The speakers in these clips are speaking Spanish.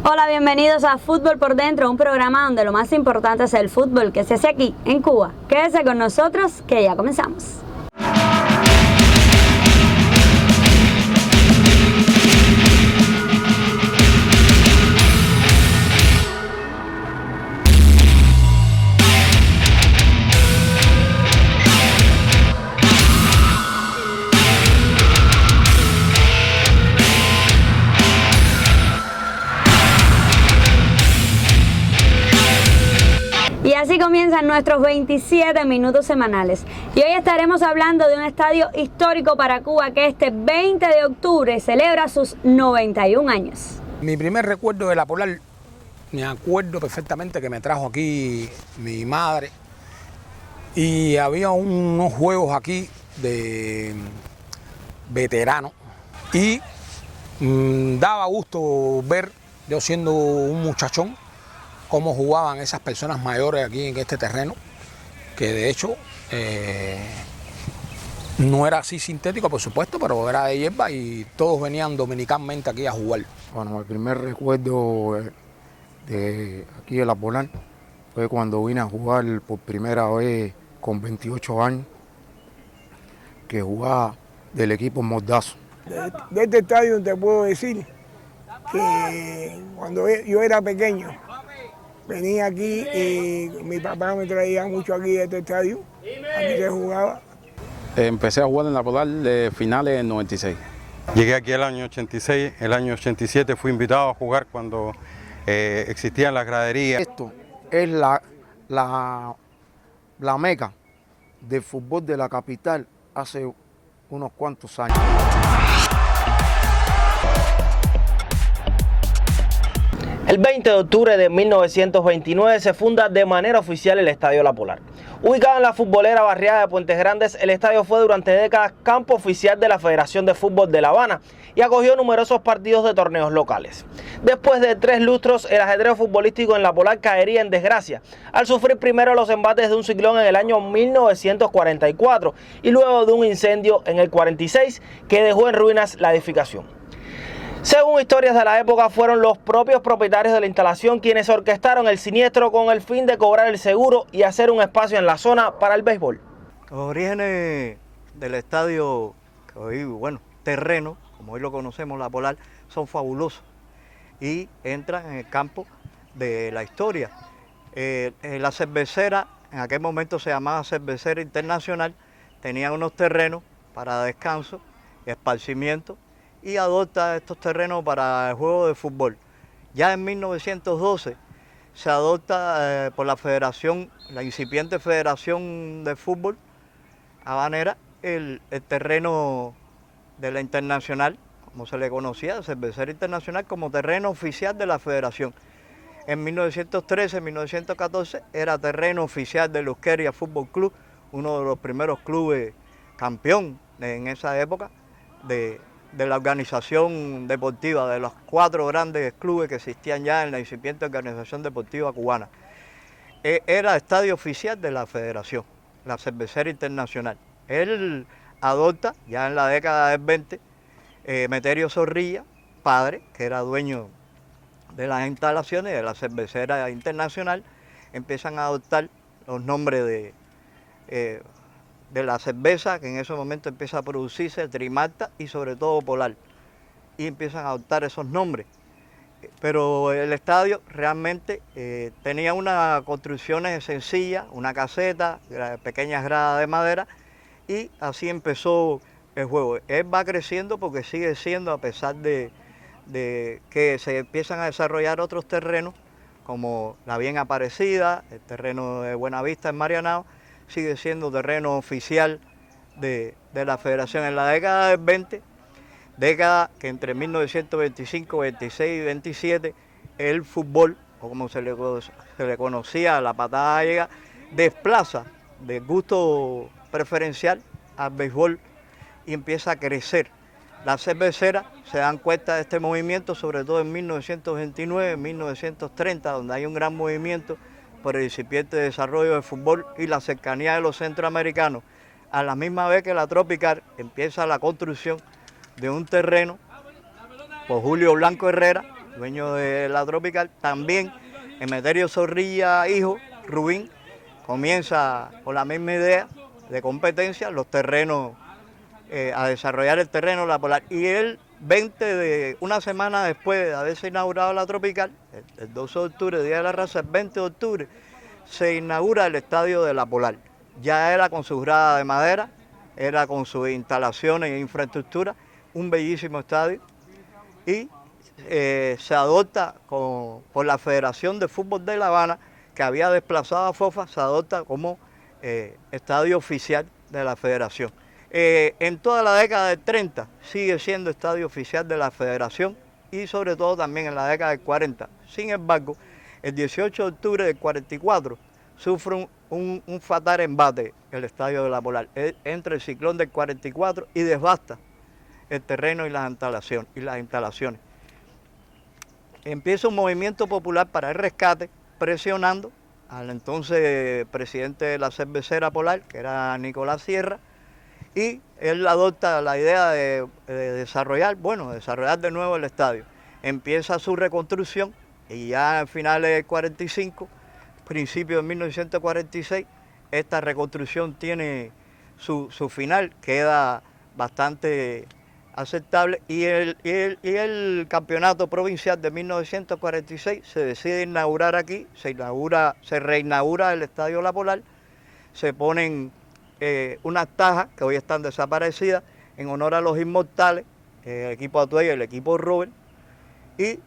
Hola, bienvenidos a Fútbol por Dentro, un programa donde lo más importante es el fútbol que se hace aquí, en Cuba. Quédese con nosotros, que ya comenzamos. Y así comienzan nuestros 27 minutos semanales. Y hoy estaremos hablando de un estadio histórico para Cuba que este 20 de octubre celebra sus 91 años. Mi primer recuerdo de la Polar, me acuerdo perfectamente que me trajo aquí mi madre y había unos juegos aquí de veteranos y daba gusto ver, yo siendo un muchachón, cómo jugaban esas personas mayores aquí en este terreno, que de hecho no era así sintético, por supuesto, pero era de hierba y todos venían dominicalmente aquí a jugar. Bueno, el primer recuerdo de aquí de la Polar fue cuando vine a jugar por primera vez con 28 años, que jugaba del equipo Mordazo. De este estadio te puedo decir que cuando yo era pequeño, venía aquí y mi papá me traía mucho aquí de este estadio, aquí se jugaba. Empecé a jugar en la Polar de finales del 96. Llegué aquí el año 86, el año 87 fui invitado a jugar cuando existían las graderías. Esto es la meca del fútbol de la capital hace unos cuantos años. El 20 de octubre de 1929 se funda de manera oficial el Estadio La Polar. Ubicado en la futbolera barriada de Puentes Grandes, el estadio fue durante décadas campo oficial de la Federación de Fútbol de La Habana y acogió numerosos partidos de torneos locales. Después de 3 lustros, el ajedrez futbolístico en La Polar caería en desgracia al sufrir primero los embates de un ciclón en el año 1944 y luego de un incendio en el 46 que dejó en ruinas la edificación. Según historias de la época, fueron los propios propietarios de la instalación quienes orquestaron el siniestro con el fin de cobrar el seguro y hacer un espacio en la zona para el béisbol. Los orígenes del estadio, que hoy, terreno, como hoy lo conocemos, La Polar, son fabulosos y entran en el campo de la historia. La cervecera, en aquel momento se llamaba Cervecera Internacional, tenía unos terrenos para descanso, esparcimiento, y adopta estos terrenos para el juego de fútbol. Ya en 1912 se adopta por la federación, la incipiente Federación de Fútbol Habanera, el terreno de la Internacional, como se le conocía, Cervecera Internacional, como terreno oficial de la federación. En 1913, 1914 era terreno oficial del Euskera Fútbol Club, uno de los primeros clubes campeón en esa época de la organización deportiva, de los 4 grandes clubes que existían ya en la incipiente organización deportiva cubana. Era estadio oficial de la federación, la Cervecera Internacional. Él adopta, ya en la década del 20, Meterio Zorrilla, padre, que era dueño de las instalaciones de la Cervecera Internacional, empiezan a adoptar los nombres de la cerveza, que en ese momento empieza a producirse, Trimalta y sobre todo Polar, y empiezan a adoptar esos nombres. Pero el estadio realmente tenía unas construcciones sencillas, una caseta, pequeñas gradas de madera, y así empezó el juego. Él va creciendo porque sigue siendo, a pesar de que se empiezan a desarrollar otros terrenos, como la Bien Aparecida, el terreno de Buenavista en Marianao, sigue siendo terreno oficial de la federación. En la década del 20, década que entre 1925, 26 y 27, el fútbol, o como se le conocía, la patada gallega, desplaza de gusto preferencial al béisbol y empieza a crecer. Las cerveceras se dan cuenta de este movimiento, sobre todo en 1929, 1930, donde hay un gran movimiento por el incipiente desarrollo del fútbol y la cercanía de los centroamericanos. A la misma vez que la Tropical empieza la construcción de un terreno por Julio Blanco Herrera, dueño de la Tropical. También Emeterio Zorrilla, hijo, Rubín, comienza con la misma idea de competencia, los terrenos, a desarrollar el terreno La Polar. Y el 20 una semana después de haberse inaugurado la Tropical, el 12 de octubre, Día de la Raza, el 20 de octubre, se inaugura el estadio de La Polar. Ya era con su grada de madera, era con sus instalaciones e infraestructura, un bellísimo estadio. Y se adopta por la Federación de Fútbol de La Habana, que había desplazado a FOFA, se adopta como estadio oficial de la Federación. En toda la década del 30 sigue siendo estadio oficial de la Federación y sobre todo también en la década del 40. Sin embargo, el 18 de octubre del 44 sufre un fatal embate el estadio de La Polar entre el ciclón del 44 y devasta el terreno y las instalaciones. Empieza un movimiento popular para el rescate, presionando al entonces presidente de la cervecera Polar, que era Nicolás Sierra, y él adopta la idea de desarrollar de nuevo el estadio. Empieza su reconstrucción y ya a finales del 45, principios de 1946, esta reconstrucción tiene su final, queda bastante aceptable y el campeonato provincial de 1946 se decide inaugurar aquí, se reinaugura el Estadio La Polar, se ponen unas tajas que hoy están desaparecidas en honor a los inmortales, el equipo Atuey y el equipo Robert, y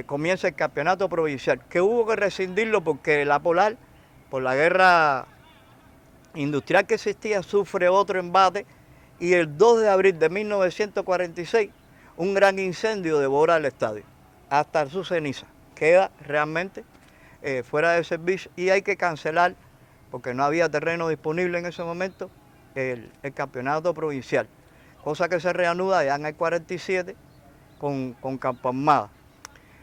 comienza el campeonato provincial, que hubo que rescindirlo porque La Polar, por la guerra industrial que existía, sufre otro embate. Y el 2 de abril de 1946, un gran incendio devora el estadio, hasta su ceniza. Queda realmente fuera de servicio y hay que cancelar, porque no había terreno disponible en ese momento, el campeonato provincial. Cosa que se reanuda ya en el 47 con Campo Armada.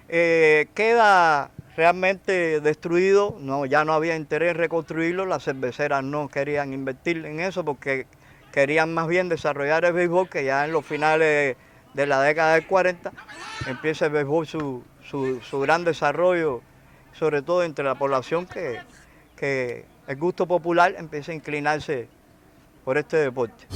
Queda realmente destruido, ya no había interés en reconstruirlo, las cerveceras no querían invertir en eso porque querían más bien desarrollar el béisbol, que ya en los finales de la década del 40 empieza el béisbol su gran desarrollo, sobre todo entre la población, que el gusto popular empieza a inclinarse por este deporte.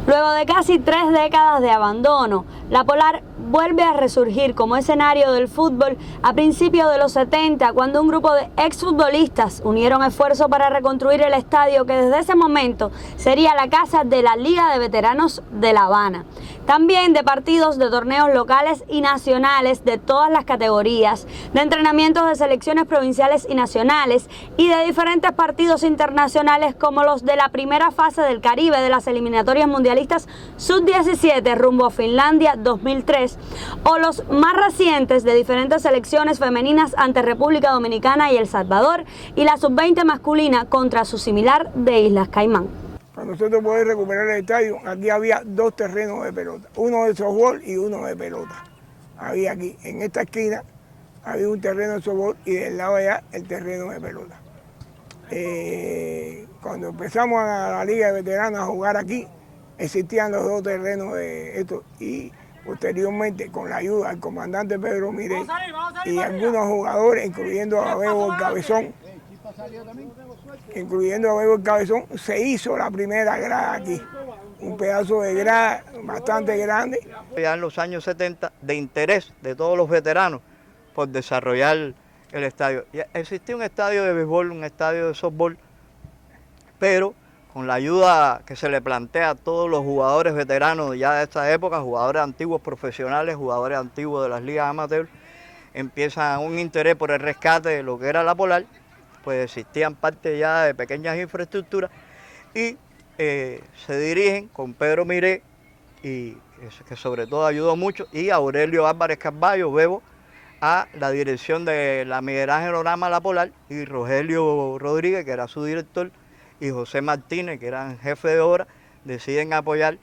Luego de casi 3 décadas de abandono, La Polar vuelve a resurgir como escenario del fútbol a principios de los 70, cuando un grupo de exfutbolistas unieron esfuerzos para reconstruir el estadio que desde ese momento sería la casa de la Liga de Veteranos de La Habana. También de partidos de torneos locales y nacionales de todas las categorías, de entrenamientos de selecciones provinciales y nacionales y de diferentes partidos internacionales como los de la primera fase del Caribe de las eliminatorias mundialistas sub-17 rumbo a Finlandia 2003 o los más recientes de diferentes selecciones femeninas ante República Dominicana y El Salvador y la sub-20 masculina contra su similar de Islas Caimán. Para nosotros poder recuperar el estadio, aquí había 2 terrenos de pelota, uno de softball y uno de pelota. Había aquí, en esta esquina, había un terreno de softball y del lado de allá el terreno de pelota. Cuando empezamos a la Liga de Veteranos a jugar aquí, existían los 2 terrenos de esto y posteriormente con la ayuda del comandante Pedro Miré y algunos jugadores, incluyendo a Bebo el Cabezón, se hizo la primera grada aquí, un pedazo de grada bastante grande. Ya en los años 70, de interés de todos los veteranos por desarrollar el estadio. Existía un estadio de béisbol, un estadio de softball, pero con la ayuda que se le plantea a todos los jugadores veteranos ya de esta época, jugadores antiguos profesionales, jugadores antiguos de las ligas amateur, empieza un interés por el rescate de lo que era La Polar, pues existían parte ya de pequeñas infraestructuras y se dirigen con Pedro Miré, y que sobre todo ayudó mucho, y Aurelio Álvarez Carballo, Bebo, a la dirección de la Miguel Ángel Orama La Polar, y Rogelio Rodríguez, que era su director, y José Martínez, que eran jefe de obra, deciden apoyar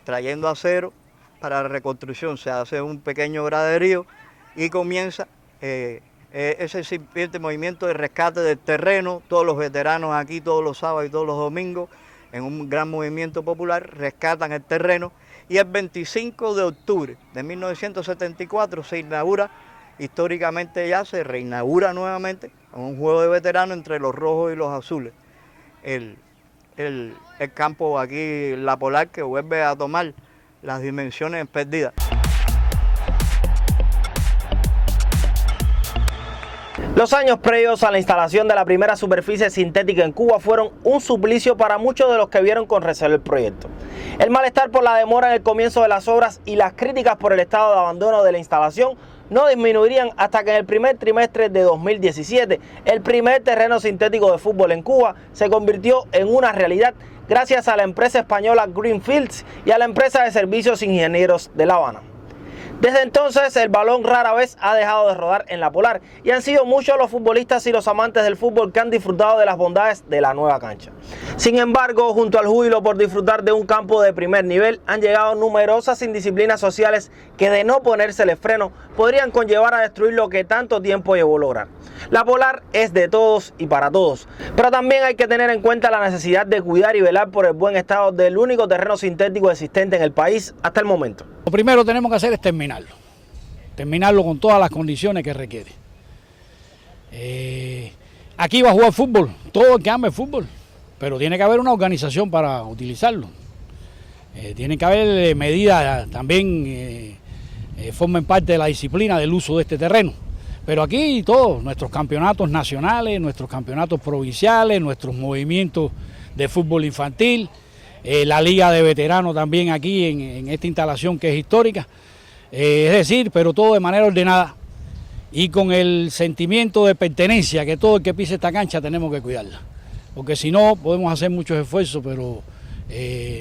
trayendo acero para la reconstrucción. Se hace un pequeño graderío y comienza ese incipiente movimiento de rescate del terreno. Todos los veteranos aquí, todos los sábados y todos los domingos, en un gran movimiento popular, rescatan el terreno y el 25 de octubre de 1974 se inaugura, históricamente ya se reinaugura nuevamente, un juego de veteranos entre los rojos y los azules. El campo aquí, La Polar, que vuelve a tomar las dimensiones perdidas. Los años previos a la instalación de la primera superficie sintética en Cuba fueron un suplicio para muchos de los que vieron con recelo el proyecto. El malestar por la demora en el comienzo de las obras y las críticas por el estado de abandono de la instalación no disminuirían hasta que en el primer trimestre de 2017 el primer terreno sintético de fútbol en Cuba se convirtió en una realidad gracias a la empresa española Greenfields y a la empresa de servicios ingenieros de La Habana. Desde entonces el balón rara vez ha dejado de rodar en La Polar y han sido muchos los futbolistas y los amantes del fútbol que han disfrutado de las bondades de la nueva cancha. Sin embargo, junto al júbilo por disfrutar de un campo de primer nivel, han llegado numerosas indisciplinas sociales que, de no ponérsele freno, podrían conllevar a destruir lo que tanto tiempo llevó lograr. La Polar es de todos y para todos, pero también hay que tener en cuenta la necesidad de cuidar y velar por el buen estado del único terreno sintético existente en el país hasta el momento. Lo primero que tenemos que hacer es terminarlo con todas las condiciones que requiere. Aquí va a jugar fútbol, todo el que ame el fútbol, pero tiene que haber una organización para utilizarlo. Tiene que haber medidas también, formen parte de la disciplina del uso de este terreno. Pero aquí todos, nuestros campeonatos nacionales, nuestros campeonatos provinciales, nuestros movimientos de fútbol infantil, la liga de veteranos también aquí en esta instalación que es histórica, es decir, pero todo de manera ordenada y con el sentimiento de pertenencia que todo el que pise esta cancha tenemos que cuidarla, porque si no podemos hacer muchos esfuerzos, pero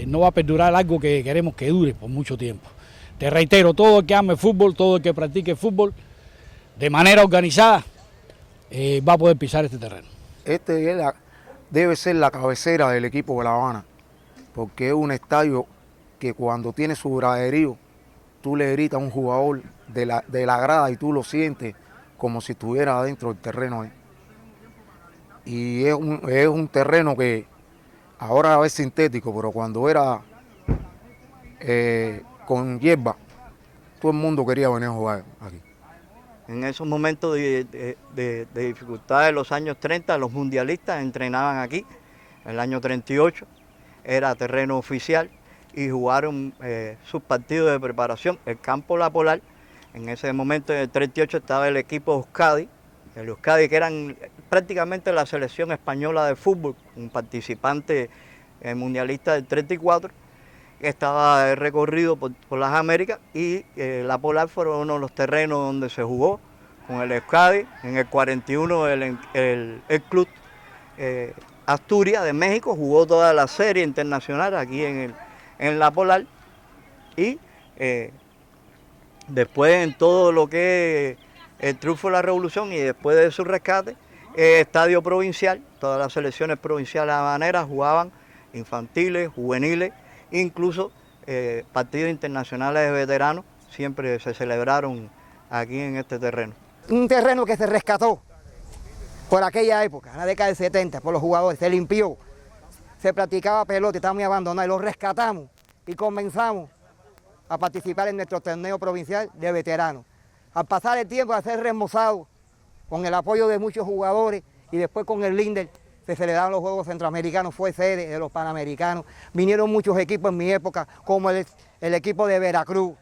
no va a perdurar algo que queremos que dure por mucho tiempo. Te reitero, todo el que ame el fútbol, todo el que practique el fútbol de manera organizada va a poder pisar este terreno. Debe ser la cabecera del equipo de La Habana, porque es un estadio que cuando tiene su graderío, tú le gritas a un jugador de la grada y tú lo sientes como si estuviera adentro del terreno ahí. Y es un terreno que ahora es sintético, pero cuando era con hierba, todo el mundo quería venir a jugar aquí. En esos momentos de dificultad de los años 30, los mundialistas entrenaban aquí. En el año 38 era terreno oficial y jugaron sus partidos de preparación. El campo La Polar, en ese momento, en el 38, estaba el equipo Euskadi, que eran prácticamente la selección española de fútbol, un participante mundialista del 34, que estaba recorrido por las Américas, y La Polar fueron uno de los terrenos donde se jugó con el Euskadi. En el 41 el club Asturias de México jugó toda la serie internacional aquí en La Polar, y después en todo lo que es el triunfo de la revolución y después de su rescate, estadio provincial, todas las selecciones provinciales habaneras jugaban, infantiles, juveniles, incluso partidos internacionales de veteranos, siempre se celebraron aquí en este terreno. Un terreno que se rescató por aquella época, en la década del 70, por los jugadores, se limpió, se practicaba pelota, estaba muy abandonado, y lo rescatamos y comenzamos a participar en nuestro torneo provincial de veteranos. Al pasar el tiempo, a ser remozado, con el apoyo de muchos jugadores y después con el Linder, se celebraron los Juegos Centroamericanos, fue sede de los Panamericanos. Vinieron muchos equipos en mi época, como el equipo de Veracruz.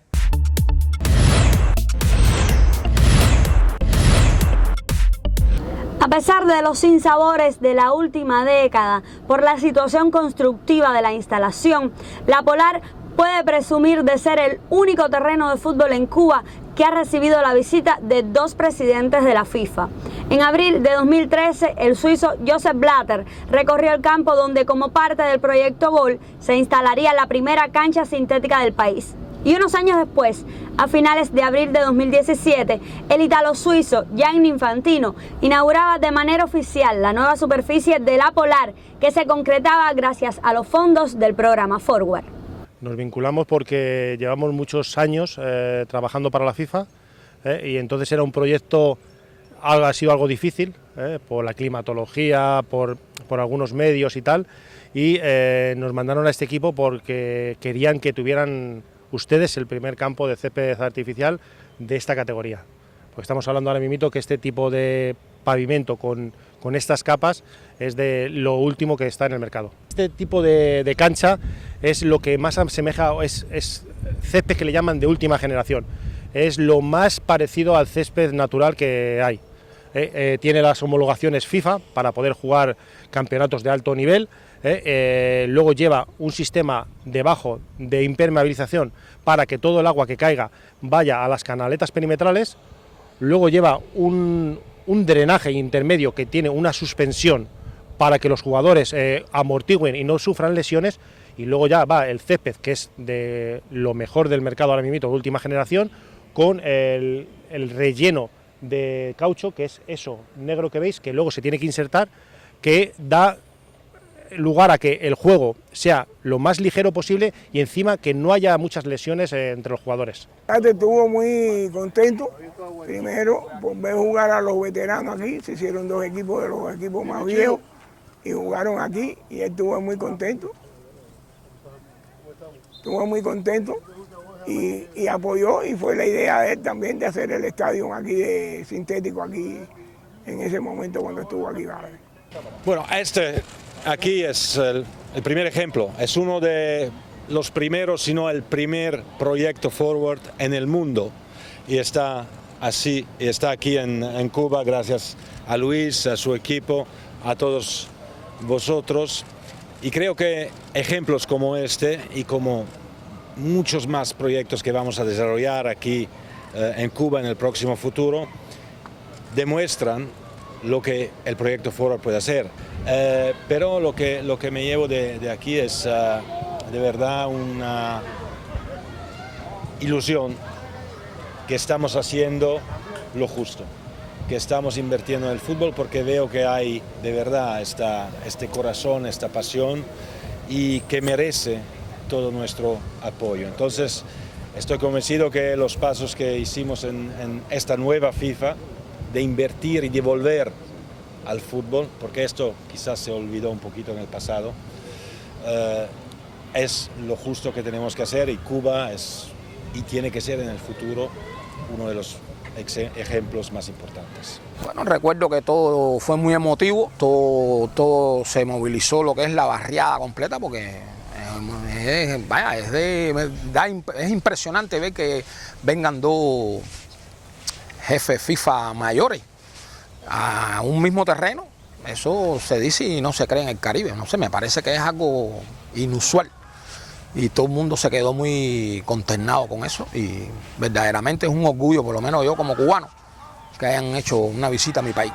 A pesar de los sinsabores de la última década por la situación constructiva de la instalación, La Polar puede presumir de ser el único terreno de fútbol en Cuba que ha recibido la visita de 2 presidentes de la FIFA. En abril de 2013, el suizo Joseph Blatter recorrió el campo donde, como parte del proyecto Gol, se instalaría la primera cancha sintética del país. Y unos años después, a finales de abril de 2017, el italo-suizo Gianni Infantino inauguraba de manera oficial la nueva superficie de La Polar, que se concretaba gracias a los fondos del programa Forward. Nos vinculamos porque llevamos muchos años trabajando para la FIFA, y entonces era un proyecto, ha sido algo difícil, por la climatología, por algunos medios y tal, y nos mandaron a este equipo porque querían que tuvieran ustedes el primer campo de césped artificial de esta categoría. Pues estamos hablando ahora mismo que este tipo de pavimento con estas capas es de lo último que está en el mercado. Este tipo de cancha es lo que más asemeja, es césped que le llaman de última generación. Es lo más parecido al césped natural que hay. Tiene las homologaciones FIFA para poder jugar campeonatos de alto nivel. Luego lleva un sistema debajo de impermeabilización para que todo el agua que caiga vaya a las canaletas perimetrales. Luego lleva un drenaje intermedio que tiene una suspensión para que los jugadores amortigüen y no sufran lesiones. Y luego ya va el césped, que es de lo mejor del mercado ahora mismo, de última generación, con el relleno de caucho, que es eso negro que veis, que luego se tiene que insertar, que da lugar a que el juego sea lo más ligero posible y encima que no haya muchas lesiones entre los jugadores. Estuvo muy contento, primero por ver jugar a los veteranos aquí, se hicieron 2 equipos de los equipos más viejos y jugaron aquí y él estuvo muy contento. Estuvo muy contento y apoyó, y fue la idea de él también de hacer el estadio aquí de sintético aquí en ese momento cuando estuvo aquí. Bueno, este aquí es el primer ejemplo, es uno de los primeros, si no el primer proyecto Forward en el mundo, y está así, y está aquí en Cuba gracias a Luis, a su equipo, a todos vosotros, y creo que ejemplos como este y como muchos más proyectos que vamos a desarrollar aquí en Cuba en el próximo futuro demuestran lo que el proyecto Forward puede hacer. Pero lo que me llevo de aquí es de verdad una ilusión que estamos haciendo lo justo, que estamos invirtiendo en el fútbol porque veo que hay de verdad este corazón, esta pasión y que merece todo nuestro apoyo. Entonces estoy convencido que los pasos que hicimos en esta nueva FIFA de invertir y devolver al fútbol, porque esto quizás se olvidó un poquito en el pasado, es lo justo que tenemos que hacer, y Cuba es y tiene que ser en el futuro uno de los ejemplos más importantes. Bueno, recuerdo que todo fue muy emotivo, todo se movilizó, lo que es la barriada completa, porque es impresionante ver que vengan 2 jefes FIFA mayores a un mismo terreno. Eso se dice y no se cree en el Caribe. No sé, me parece que es algo inusual. Y todo el mundo se quedó muy consternado con eso. Y verdaderamente es un orgullo, por lo menos yo como cubano, que hayan hecho una visita a mi país.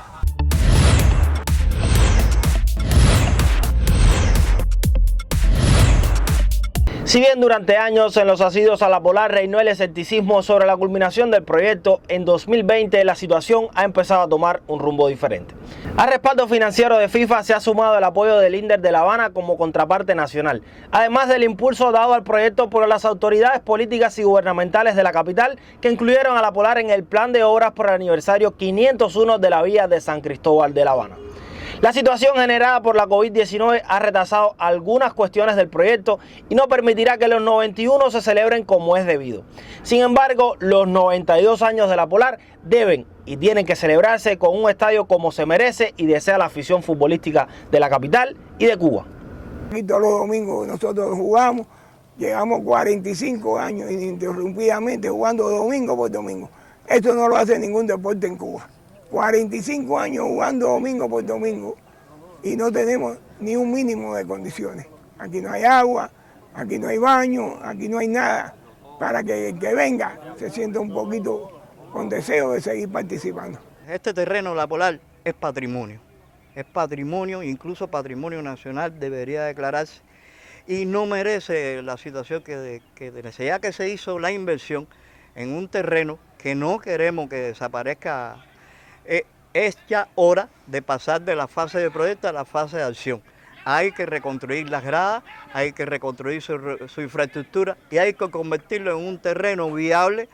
Si bien durante años en los asidos a la Polar reinó el escepticismo sobre la culminación del proyecto, en 2020 la situación ha empezado a tomar un rumbo diferente. Al respaldo financiero de FIFA se ha sumado el apoyo del INDER de La Habana como contraparte nacional, además del impulso dado al proyecto por las autoridades políticas y gubernamentales de la capital, que incluyeron a la Polar en el plan de obras por el aniversario 501 de la vía de San Cristóbal de La Habana. La situación generada por la COVID-19 ha retrasado algunas cuestiones del proyecto y no permitirá que los 91 se celebren como es debido. Sin embargo, los 92 años de la Polar deben y tienen que celebrarse con un estadio como se merece y desea la afición futbolística de la capital y de Cuba. Aquí todos los domingos nosotros jugamos, llevamos 45 años ininterrumpidamente jugando domingo por domingo. Esto no lo hace ningún deporte en Cuba. 45 años jugando domingo por domingo y no tenemos ni un mínimo de condiciones. Aquí no hay agua, aquí no hay baño, aquí no hay nada para que el que venga se sienta un poquito con deseo de seguir participando. Este terreno, la Polar, es patrimonio, incluso patrimonio nacional debería declararse, y no merece la situación que ya que se hizo la inversión en un terreno que no queremos que desaparezca. Es ya hora de pasar de la fase de proyecto a la fase de acción. Hay que reconstruir las gradas, hay que reconstruir su infraestructura y hay que convertirlo en un terreno viable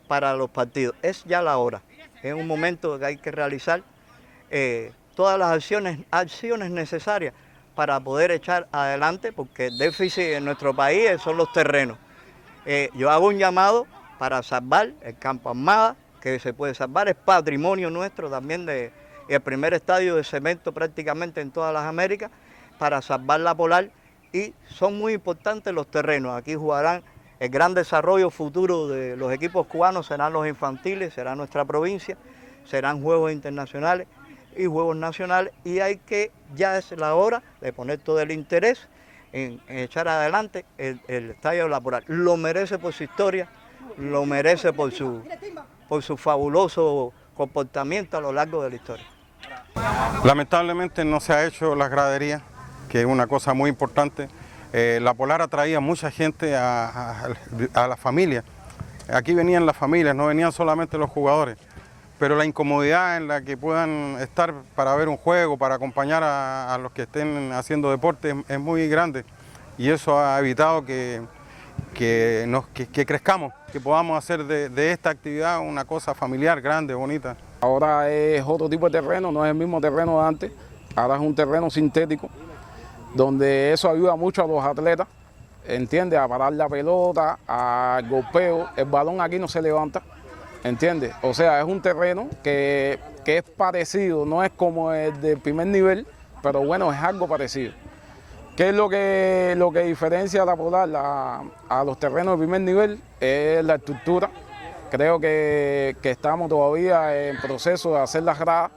para los partidos. Es ya la hora. Es un momento que hay que realizar todas las acciones necesarias para poder echar adelante, porque el déficit en nuestro país son los terrenos. yo hago un llamado para salvar el Campo Armada, que se puede salvar, es patrimonio nuestro también, el primer estadio de cemento prácticamente en todas las Américas, para salvar la Polar, y son muy importantes los terrenos. Aquí jugarán el gran desarrollo futuro de los equipos cubanos, serán los infantiles, será nuestra provincia, serán juegos internacionales y juegos nacionales, y ya es la hora de poner todo el interés en echar adelante el Estadio de la Polar. Lo merece por su historia, lo merece por su fabuloso comportamiento a lo largo de la historia. Lamentablemente no se ha hecho las graderías, que es una cosa muy importante. La Polar atraía mucha gente a la familia. Aquí venían las familias, no venían solamente los jugadores. Pero la incomodidad en la que puedan estar para ver un juego, para acompañar a los que estén haciendo deporte es muy grande. Y eso ha evitado que crezcamos, que podamos hacer de esta actividad una cosa familiar, grande, bonita. Ahora es otro tipo de terreno, no es el mismo terreno de antes. Ahora es un terreno sintético, donde eso ayuda mucho a los atletas, ¿entiendes? A parar la pelota, al golpeo. El balón aquí no se levanta, ¿entiendes? O sea, es un terreno que es parecido, no es como el del primer nivel, pero bueno, es algo parecido. ¿Qué es lo que diferencia a la Polar a los terrenos de primer nivel? Es la estructura. Creo que estamos todavía en proceso de hacer las gradas,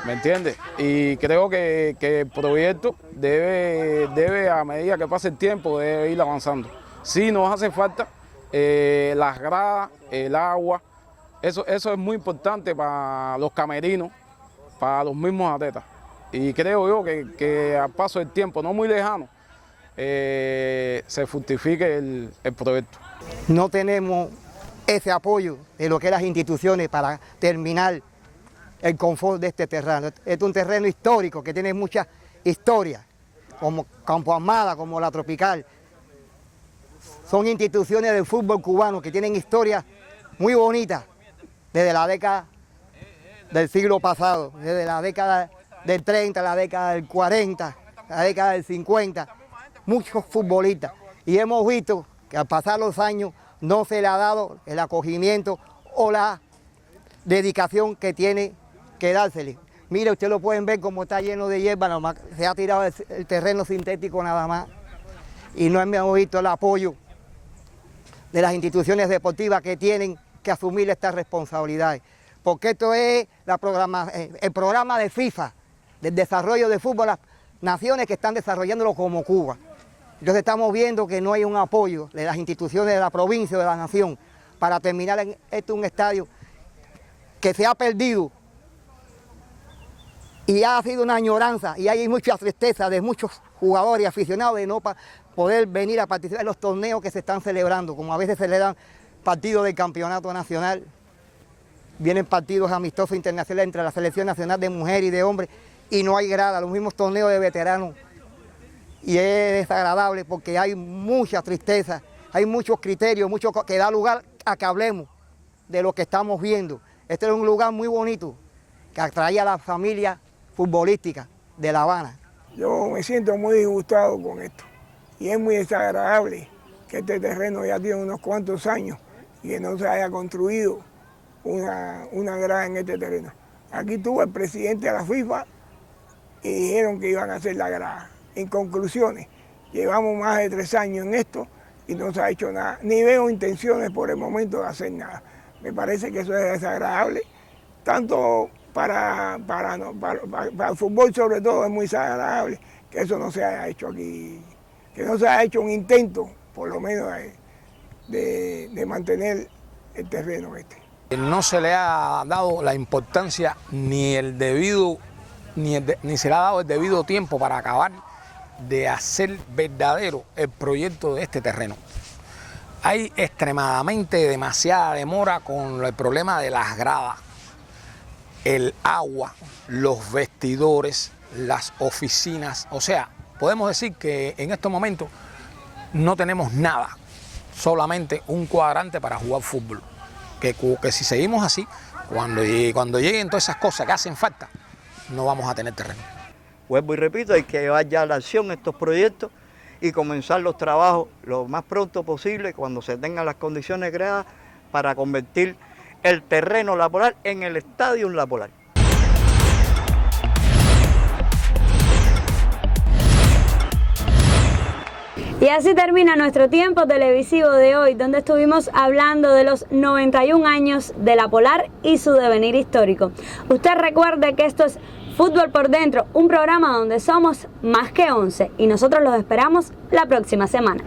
¿me entiendes? Y creo que el proyecto debe, a medida que pase el tiempo, debe ir avanzando. Sí nos hace falta las gradas, el agua, eso es muy importante para los camerinos, para los mismos atletas. Y creo yo que al paso del tiempo, no muy lejano, se fructifique el proyecto. No tenemos ese apoyo de lo que las instituciones para terminar el confort de este terreno. Es un terreno histórico que tiene mucha historia, como Campo Armada, como la Tropical. Son instituciones del fútbol cubano que tienen historias muy bonitas desde la década del siglo pasado, desde la década del 30, la década del 40, la década del 50, muchos futbolistas. Y hemos visto que al pasar los años no se le ha dado el acogimiento o la dedicación que tiene que dársele. Mire, ustedes lo pueden ver como está lleno de hierba, nomás se ha tirado el terreno sintético nada más. Y no hemos visto el apoyo de las instituciones deportivas que tienen que asumir estas responsabilidades. Porque esto es el programa de FIFA, del desarrollo de fútbol, las naciones que están desarrollándolo como Cuba. Entonces estamos viendo que no hay un apoyo de las instituciones de la provincia o de la nación para terminar en un estadio que se ha perdido y ha sido una añoranza y hay mucha tristeza de muchos jugadores y aficionados de no poder venir a participar en los torneos que se están celebrando, como a veces se le dan partidos del campeonato nacional, vienen partidos amistosos internacionales entre la selección nacional de mujeres y de hombres y no hay grada, los mismos torneos de veteranos. Y es desagradable porque hay mucha tristeza, hay muchos criterios, mucho que da lugar a que hablemos de lo que estamos viendo. Este es un lugar muy bonito que atrae a la familia futbolística de La Habana. Yo me siento muy disgustado con esto y es muy desagradable que este terreno ya tiene unos cuantos años y que no se haya construido una grada en este terreno. Aquí estuvo el presidente de la FIFA y dijeron que iban a hacer la grada. En conclusiones, llevamos más de 3 años en esto y no se ha hecho nada. Ni veo intenciones por el momento de hacer nada. Me parece que eso es desagradable, tanto para el fútbol sobre todo es muy desagradable que eso no se haya hecho aquí, que no se haya hecho un intento, por lo menos, de mantener el terreno este. No se le ha dado la importancia ni se le ha dado el debido tiempo para acabar de hacer verdadero el proyecto de este terreno. Hay demasiada demora con el problema de las gradas, el agua, los vestidores, las oficinas. O sea, podemos decir que en estos momentos no tenemos nada, solamente un cuadrante para jugar fútbol. Que si seguimos así, cuando lleguen todas esas cosas que hacen falta, no vamos a tener terreno. Vuelvo y repito, hay que llevar ya a la acción estos proyectos y comenzar los trabajos lo más pronto posible cuando se tengan las condiciones creadas para convertir el terreno La Polar en el estadio La Polar. Y así termina nuestro tiempo televisivo de hoy, donde estuvimos hablando de los 91 años de La Polar y su devenir histórico. Usted recuerde que esto es Fútbol por Dentro, un programa donde somos más que 11 y nosotros los esperamos la próxima semana.